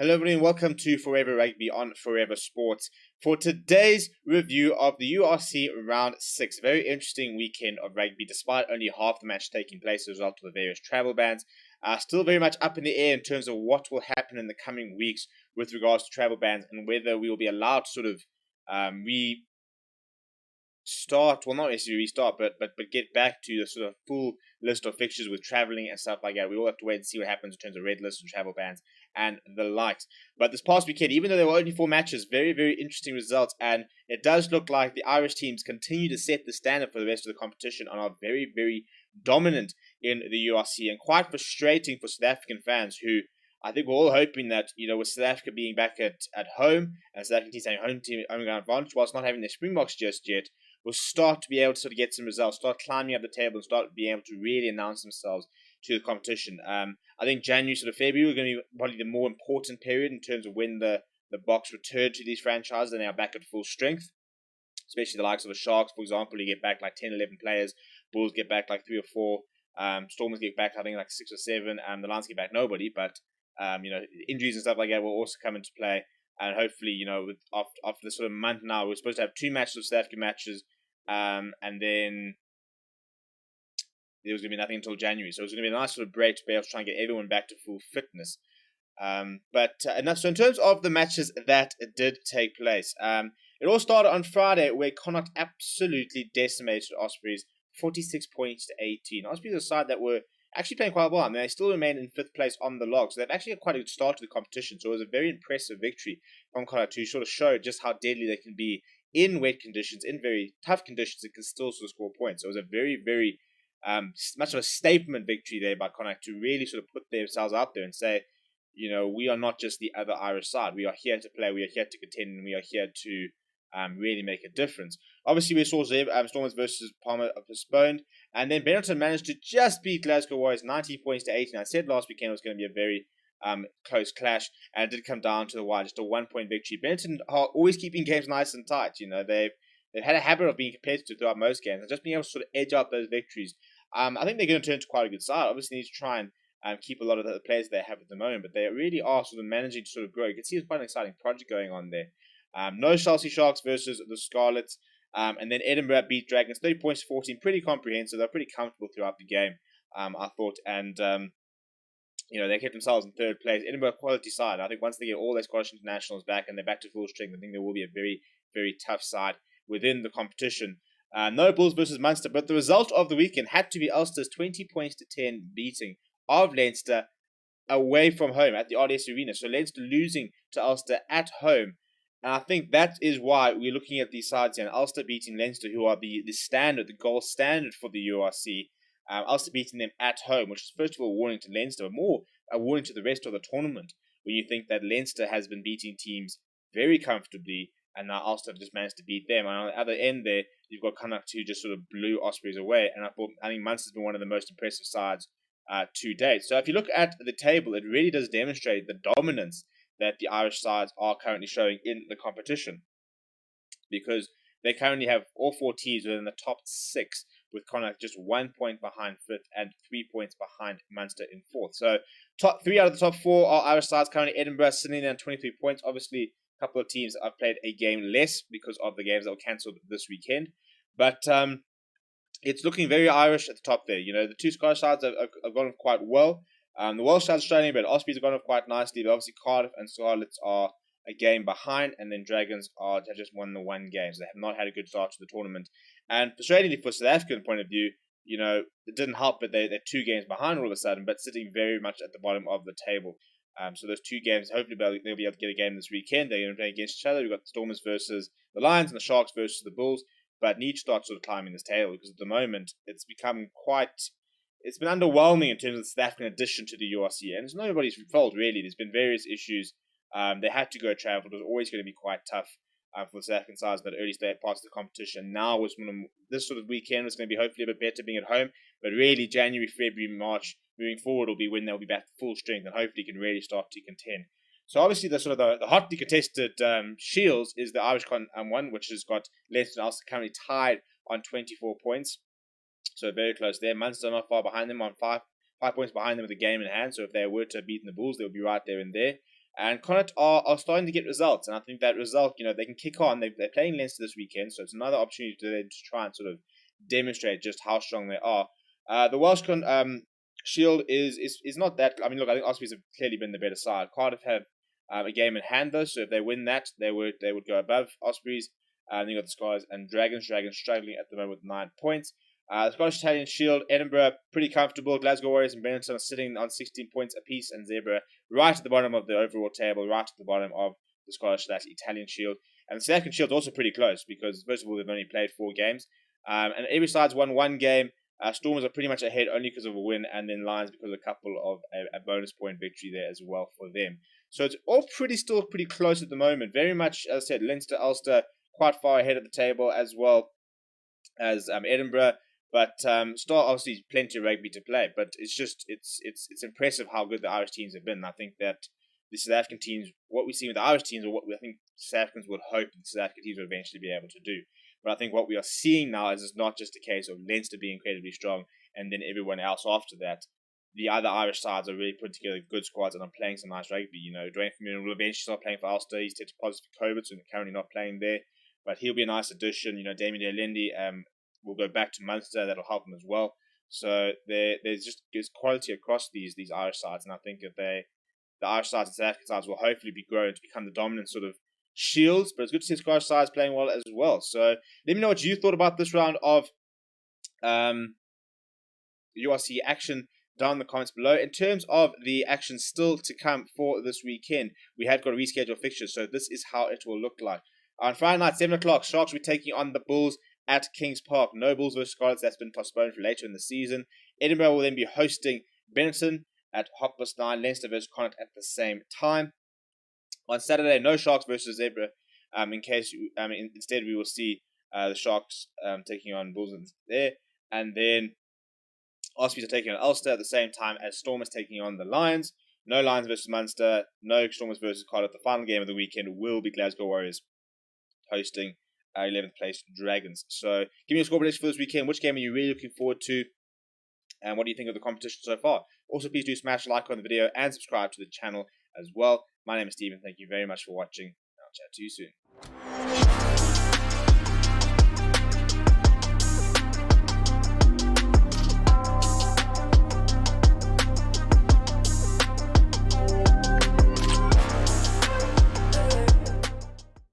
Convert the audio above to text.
Hello everyone, welcome to Forever Rugby on Forever Sports for today's review of the URC Round 6. Very interesting weekend of rugby despite only half the match taking place as a result of the various travel bans. Still very much up in the air in terms of what will happen in the coming weeks with regards to travel bans and whether we will be allowed to sort of restart, well, not necessarily restart, but get back to the sort of full list of fixtures with travelling and stuff like that. We all have to wait and see what happens in terms of red lists and travel bans and the likes. But this past weekend, even though there were only 4 matches, very, very interesting results, and it does look like the Irish teams continue to set the standard for the rest of the competition and are very, very dominant in the URC, and quite frustrating for South African fans who I think we're all hoping that, with South Africa being back at home and South African teams having home ground advantage whilst not having their Springboks just yet, will start to be able to sort of get some results, start climbing up the table, and start being able to really announce themselves to the competition. I think January, sort of February, are going to be probably the more important period in terms of when the Boks return to these franchises and they are back at full strength, especially the likes of the Sharks, for example. You get back like 10, 11 players. Bulls get back like 3 or 4. Stormers get back, I think, like 6 or 7. The Lions get back nobody, but injuries and stuff like that will also come into play. And hopefully, after this sort of month now, we're supposed to have 2 matches of South African matches, and then there was going to be nothing until January. So it was going to be a nice sort of break to be able to try and get everyone back to full fitness. Enough. So in terms of the matches that did take place, it all started on Friday where Connacht absolutely decimated Ospreys, 46 points to 18. Ospreys are a side that were actually playing quite well. I mean, they still remain in 5th place on the log, so they've actually had quite a good start to the competition. So it was a very impressive victory from Connacht to sort of show just how deadly they can be in wet conditions, in very tough conditions. It can still sort of score points. So it was a very, very much of a statement victory there by Connacht to really sort of put themselves out there and say, we are not just the other Irish side. We are here to play. We are here to contend, and we are here to really make a difference. Obviously, we saw Stormers versus Palmer postponed, and then Benetton managed to just beat Glasgow Warriors 19 points to 18. I said last weekend it was going to be a very close clash, and it did come down to the wire, just a 1-point victory. Benetton are always keeping games nice and tight. They've had a habit of being competitive throughout most games, and just being able to sort of edge out those victories. I think they're going to turn to quite a good side. Obviously, they need to try and keep a lot of the players they have at the moment, but they really are sort of managing to sort of grow. You can see it's quite an exciting project going on there. No Chelsea Sharks versus the Scarlets. And then Edinburgh beat Dragons 30 points to 14. Pretty comprehensive. They're pretty comfortable throughout the game, I thought. And, they kept themselves in 3rd place. Edinburgh quality side. I think once they get all their Scottish internationals back and they're back to full strength, I think there will be a very, very tough side within the competition. No Bulls versus Munster. But the result of the weekend had to be Ulster's 20 points to 10 beating of Leinster away from home at the RDS Arena. So Leinster losing to Ulster at home. And I think that is why we're looking at these sides here. And Ulster beating Leinster, who are the standard, the gold standard for the URC. Ulster beating them at home, which is first of all a warning to Leinster, but more a warning to the rest of the tournament, when you think that Leinster has been beating teams very comfortably, and now Ulster have just managed to beat them. And on the other end there, you've got Connacht who just sort of blew Ospreys away. And I think Munster's been one of the most impressive sides to date. So if you look at the table, it really does demonstrate the dominance that the Irish sides are currently showing in the competition, because they currently have all 4 teams within the top 6, with Connacht just 1 point behind 5th and 3 points behind Munster in 4th. So 3 out of the top 4 are Irish sides currently. Edinburgh sitting there on 23 points. Obviously, a couple of teams have played a game less because of the games that were cancelled this weekend. But it's looking very Irish at the top there. The 2 Scottish sides have gone off quite well. The Welsh sides are struggling, but Ospreys have gone off quite nicely. But obviously, Cardiff and Scarlets are a game behind, and then Dragons have just won the 1 game. So they have not had a good start to the tournament. And frustratingly, for South African point of view, it didn't help that they're 2 games behind all of a sudden, but sitting very much at the bottom of the table. So those 2 games, hopefully they'll be able to get a game this weekend. They're going to play against each other. We've got the Stormers versus the Lions and the Sharks versus the Bulls. But need to start sort of climbing this table, because at the moment it's become it's been underwhelming in terms of the South African addition to the URC. And it's nobody's fault, really. There's been various issues. They had to go travel. It was always going to be quite tough for the South African sides, but early stage parts of the competition. Now, this sort of weekend was going to be hopefully a bit better being at home. But really, January, February, March, moving forward will be when they'll be back to full strength and hopefully can really start to contend. So obviously the hotly contested Shields is the Irish one, which has got Leinster and Ulster currently tied on 24 points. So very close there. Munster not far behind them on 5 points behind them with a game in hand. So if they were to have beaten the Bulls, they would be right there and there. And Connacht are starting to get results, and I think that result, they can kick on. They're playing Leinster this weekend, so it's another opportunity to try and sort of demonstrate just how strong they are. The Welsh Shield is not that. I mean, look, I think Ospreys have clearly been the better side. Cardiff have a game in hand though, so if they win that, they would go above Ospreys. And then you got the Scarlets and Dragons. Dragons struggling at the moment with 9 points. The Scottish Italian Shield, Edinburgh pretty comfortable. Glasgow Warriors and Benetton are sitting on 16 points apiece, and Zebra right at the bottom of the overall table, right at the bottom of the Scottish/Italian Shield. And the South African Shield is also pretty close because first of all they've only played 4 games, and every side's won 1 game. Stormers are pretty much ahead only because of a win, and then Lions because of a couple of a bonus point victory there as well for them. So it's all still pretty close at the moment. Very much, as I said, Leinster, Ulster quite far ahead of the table as well as Edinburgh. But still, obviously, plenty of rugby to play. But it's impressive how good the Irish teams have been. I think that the South African teams, what we see with the Irish teams, or what I think South Africans would hope the South African teams will eventually be able to do. But I think what we are seeing now is it's not just a case of Leinster being incredibly strong and then everyone else after that. The other Irish sides are really putting together good squads and are playing some nice rugby. Dwayne Vermeulen will eventually start playing for Ulster. He's tested positive for COVID, so they're currently not playing there. But he'll be a nice addition. Damien Delendy will go back to Munster. That'll help him as well. So there's quality across these Irish sides, and I think that the Irish sides and South African sides will hopefully be growing to become the dominant sort of shields. But it's good to see Scottish sides playing well as well. So let me know what you thought about this round of URC action down in the comments below. In terms of the action still to come for this weekend, we have got a reschedule fixtures, so this is how it will look like. On Friday night, 7 o'clock, Sharks will be taking on the Bulls at Kings Park. No Bulls versus Scarlets, that's been postponed for later in the season. Edinburgh will then be hosting Benetton at 9:30. Leinster versus Connacht at the same time. On Saturday, no Sharks versus Zebra. Instead we will see the Sharks taking on Bulls there, and then Ospreys are taking on Ulster at the same time as Stormers taking on the Lions. No Lions versus Munster, no Stormers versus Cardiff. The final game of the weekend will be Glasgow Warriors hosting 11th place Dragons. So give me a score prediction for this weekend. Which game are you really looking forward to? And what do you think of the competition so far? Also, please do smash a like on the video and subscribe to the channel as well. My name is Stephen. Thank you very much for watching. I'll chat to you soon.